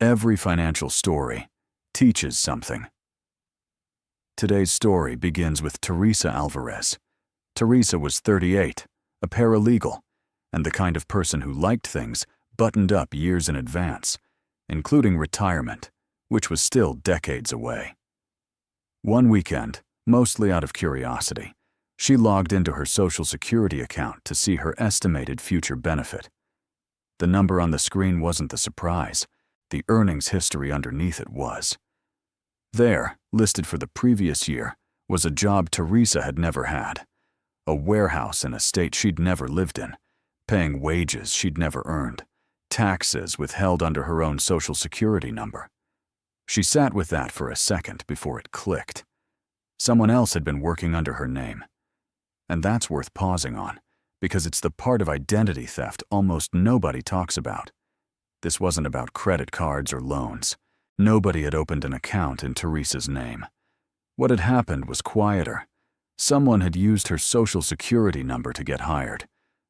Every financial story teaches something. Today's story begins with Teresa Alvarez. Teresa was 38, a paralegal, and the kind of person who liked things buttoned up years in advance, including retirement, which was still decades away. One weekend, mostly out of curiosity, she logged into her Social Security account to see her estimated future benefit. The number on the screen wasn't the surprise. The earnings history underneath it was. There, listed for the previous year, was a job Teresa had never had, a warehouse in a state she'd never lived in, paying wages she'd never earned, taxes withheld under her own Social Security number. She sat with that for a second before it clicked. Someone else had been working under her name. And that's worth pausing on, because it's the part of identity theft almost nobody talks about. This wasn't about credit cards or loans. Nobody had opened an account in Teresa's name. What had happened was quieter. Someone had used her Social Security number to get hired,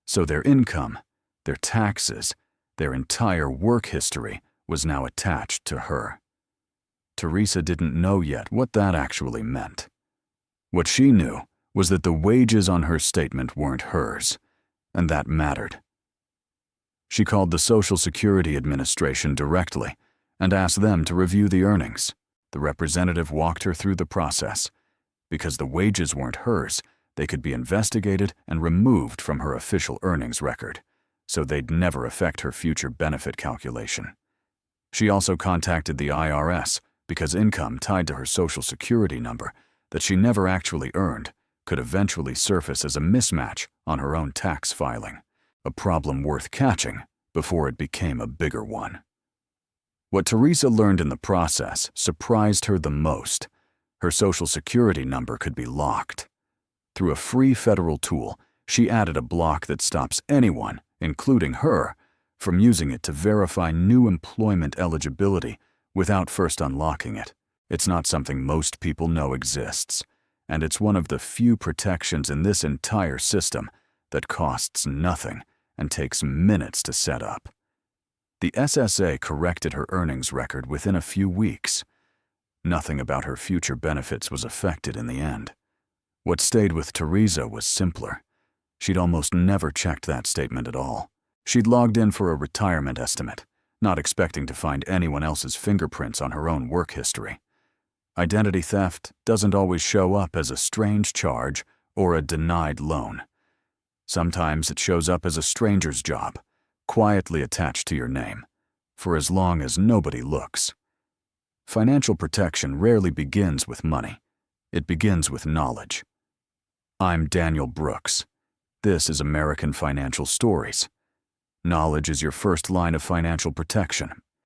so their income, their taxes, their entire work history was now attached to her. Teresa didn't know yet what that actually meant. What she knew was that the wages on her statement weren't hers, and that mattered. She called the Social Security Administration directly and asked them to review the earnings. The representative walked her through the process. Because the wages weren't hers, they could be investigated and removed from her official earnings record, so they'd never affect her future benefit calculation. She also contacted the IRS because income tied to her Social Security number that she never actually earned could eventually surface as a mismatch on her own tax filing, a problem worth catching before it became a bigger one. What Teresa learned in the process surprised her the most. Her Social Security number could be locked. Through a free federal tool, she added a block that stops anyone, including her, from using it to verify new employment eligibility without first unlocking it. It's not something most people know exists, and it's one of the few protections in this entire system that costs nothing and takes minutes to set up. The SSA corrected her earnings record within a few weeks. Nothing about her future benefits was affected in the end. What stayed with Teresa was simpler. She'd almost never checked that statement at all. She'd logged in for a retirement estimate, not expecting to find anyone else's fingerprints on her own work history. Identity theft doesn't always show up as a strange charge or a denied loan. Sometimes it shows up as a stranger's job, quietly attached to your name, for as long as nobody looks. Financial protection rarely begins with money. It begins with knowledge. I'm Daniel Brooks. This is American Financial Stories. Knowledge is your first line of financial protection,